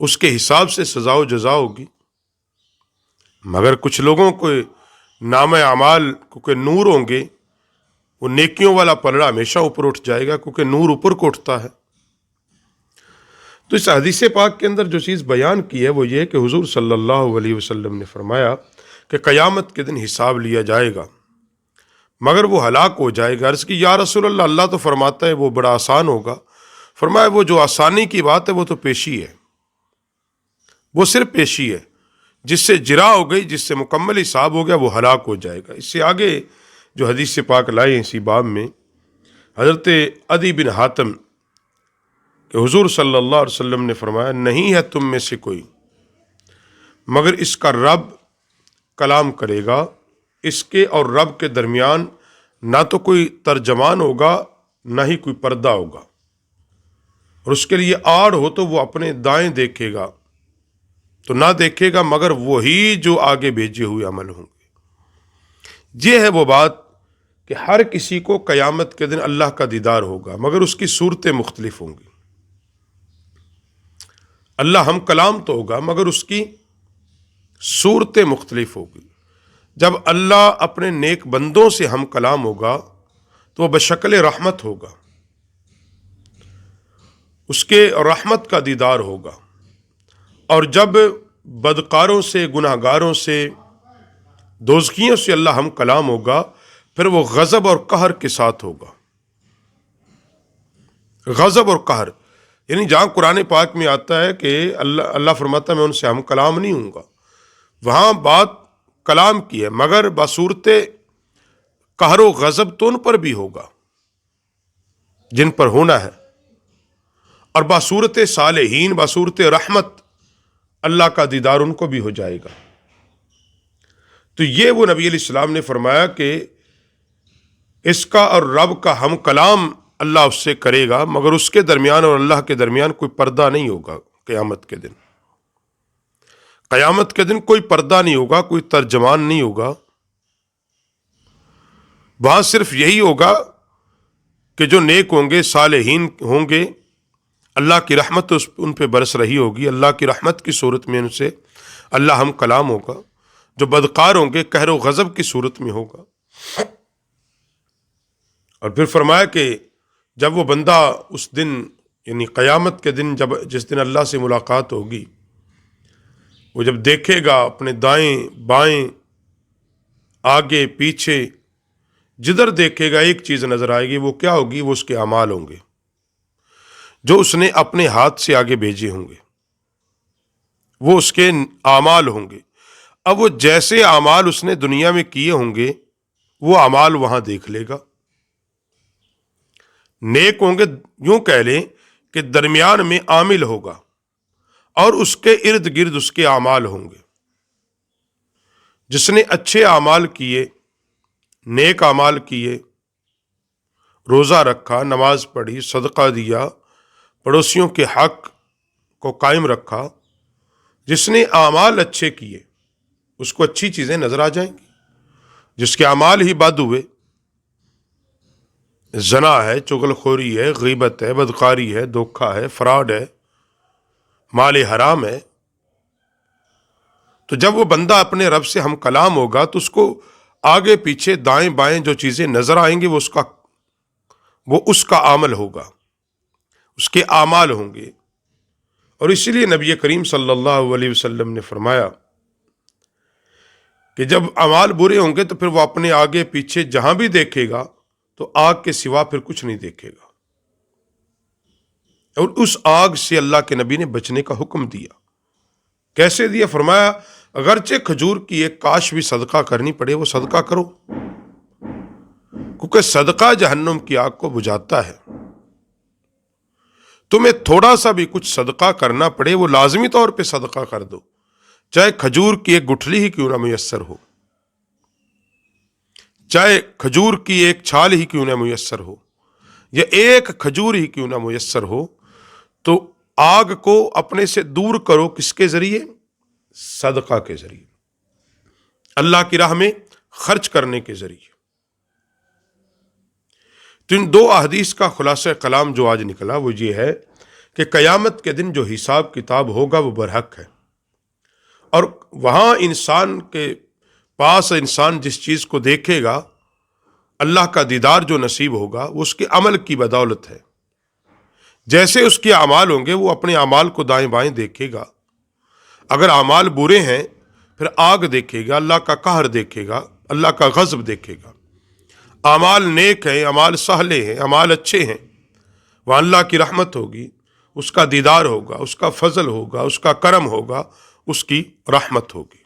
اس کے حساب سے سزا و جزا ہوگی۔ مگر کچھ لوگوں کو نام اعمال کیونکہ نور ہوں گے، وہ نیکیوں والا پلڑا ہمیشہ اوپر اٹھ جائے گا، کیونکہ نور اوپر کو اٹھتا ہے۔ تو اس حدیث پاک کے اندر جو چیز بیان کی ہے وہ یہ کہ حضور صلی اللہ علیہ وسلم نے فرمایا کہ قیامت کے دن حساب لیا جائے گا مگر وہ ہلاک ہو جائے گا۔ عرض کی یا رسول اللہ، اللہ تو فرماتا ہے وہ بڑا آسان ہوگا۔ فرمایا وہ جو آسانی کی بات ہے وہ تو پیشی ہے، وہ صرف پیشی ہے، جس سے جرا ہو گئی، جس سے مکمل حساب ہو گیا وہ ہلاک ہو جائے گا۔ اس سے آگے جو حدیث پاک لائے ہیں اسی باب میں، حضرت عدی بن حاتم کہ حضور صلی اللہ علیہ وسلم نے فرمایا نہیں ہے تم میں سے کوئی مگر اس کا رب کلام کرے گا، اس کے اور رب کے درمیان نہ تو کوئی ترجمان ہوگا نہ ہی کوئی پردہ ہوگا، اور اس کے لیے آڑ ہو تو وہ اپنے دائیں دیکھے گا تو نہ دیکھے گا مگر وہی جو آگے بھیجے ہوئے عمل ہوں گے۔ یہ ہے وہ بات کہ ہر کسی کو قیامت کے دن اللہ کا دیدار ہوگا مگر اس کی صورتیں مختلف ہوں گی۔ اللہ ہم کلام تو ہوگا مگر اس کی صورتیں مختلف ہوگی۔ جب اللہ اپنے نیک بندوں سے ہم کلام ہوگا تو وہ بشکل رحمت ہوگا، اس کے رحمت کا دیدار ہوگا، اور جب بدکاروں سے، گناہ گاروں سے، دوزخیوں سے اللہ ہم کلام ہوگا پھر وہ غضب اور قہر کے ساتھ ہوگا۔ غضب اور قہر یعنی جہاں قرآن پاک میں آتا ہے کہ اللہ فرماتا ہے میں ان سے ہم کلام نہیں ہوں گا، وہاں بات کلام کی ہے مگر بصورت قہر و غضب تو ان پر بھی ہوگا جن پر ہونا ہے، اور بصورت صالحین، بصورت رحمت اللہ کا دیدار ان کو بھی ہو جائے گا۔ تو یہ وہ نبی علیہ السلام نے فرمایا کہ اس کا اور رب کا ہم کلام اللہ اس سے کرے گا مگر اس کے درمیان اور اللہ کے درمیان کوئی پردہ نہیں ہوگا۔ قیامت کے دن، قیامت کے دن کوئی پردہ نہیں ہوگا، کوئی ترجمان نہیں ہوگا، وہاں صرف یہی ہوگا کہ جو نیک ہوں گے، صالحین ہوں گے، اللہ کی رحمت ان پہ برس رہی ہوگی، اللہ کی رحمت کی صورت میں ان سے اللہ ہم کلام ہوگا۔ جو بدکار ہوں گے قہر و غضب کی صورت میں ہوگا۔ اور پھر فرمایا کہ جب وہ بندہ اس دن یعنی قیامت کے دن جس دن اللہ سے ملاقات ہوگی، وہ جب دیکھے گا اپنے دائیں بائیں آگے پیچھے، جدھر دیکھے گا ایک چیز نظر آئے گی، وہ کیا ہوگی؟ وہ اس کے اعمال ہوں گے جو اس نے اپنے ہاتھ سے آگے بھیجے ہوں گے، وہ اس کے اعمال ہوں گے۔ اب وہ جیسے اعمال اس نے دنیا میں کیے ہوں گے وہ اعمال وہاں دیکھ لے گا۔ نیک ہوں گے، یوں کہہ لیں کہ درمیان میں عامل ہوگا اور اس کے ارد گرد اس کے اعمال ہوں گے۔ جس نے اچھے اعمال کیے، نیک اعمال کیے، روزہ رکھا، نماز پڑھی، صدقہ دیا، پڑوسیوں کے حق کو قائم رکھا، جس نے اعمال اچھے کیے اس کو اچھی چیزیں نظر آ جائیں گی۔ جس کے اعمال ہی بد ہوئے، زنا ہے، چغل خوری ہے، غیبت ہے، بدکاری ہے، دھوکہ ہے، فراڈ ہے، مال حرام ہے، تو جب وہ بندہ اپنے رب سے ہم کلام ہوگا تو اس کو آگے پیچھے دائیں بائیں جو چیزیں نظر آئیں گی وہ اس کا عمل ہوگا، اس کے اعمال ہوں گے۔ اور اسی لیے نبی کریم صلی اللہ علیہ وسلم نے فرمایا کہ جب اعمال برے ہوں گے تو پھر وہ اپنے آگے پیچھے جہاں بھی دیکھے گا تو آگ کے سوا پھر کچھ نہیں دیکھے گا، اور اس آگ سے اللہ کے نبی نے بچنے کا حکم دیا۔ کیسے دیا؟ فرمایا اگرچہ کھجور کی ایک کاش بھی صدقہ کرنی پڑے وہ صدقہ کرو، کیونکہ صدقہ جہنم کی آگ کو بجھاتا ہے۔ تمہیں تھوڑا سا بھی کچھ صدقہ کرنا پڑے وہ لازمی طور پہ صدقہ کر دو، چاہے کھجور کی ایک گٹھلی ہی کیوں نہ میسر ہو، چاہے کھجور کی ایک چھال ہی کیوں نہ میسر ہو، یا ایک کھجور ہی کیوں نہ میسر ہو، تو آگ کو اپنے سے دور کرو۔ کس کے ذریعے؟ صدقہ کے ذریعے، اللہ کی راہ میں خرچ کرنے کے ذریعے۔ تو ان دو احادیث کا خلاصہ کلام جو آج نکلا وہ یہ ہے کہ قیامت کے دن جو حساب کتاب ہوگا وہ برحق ہے، اور وہاں انسان کے پاس انسان جس چیز کو دیکھے گا، اللہ کا دیدار جو نصیب ہوگا، وہ اس کے عمل کی بدولت ہے۔ جیسے اس کے اعمال ہوں گے وہ اپنے اعمال کو دائیں بائیں دیکھے گا۔ اگر اعمال برے ہیں پھر آگ دیکھے گا، اللہ کا قہر دیکھے گا، اللہ کا غضب دیکھے گا۔ اعمال نیک ہیں، اعمال صالح ہیں، اعمال اچھے ہیں، وہاں اللہ کی رحمت ہوگی، اس کا دیدار ہوگا، اس کا فضل ہوگا، اس کا کرم ہوگا، اس کی رحمت ہوگی۔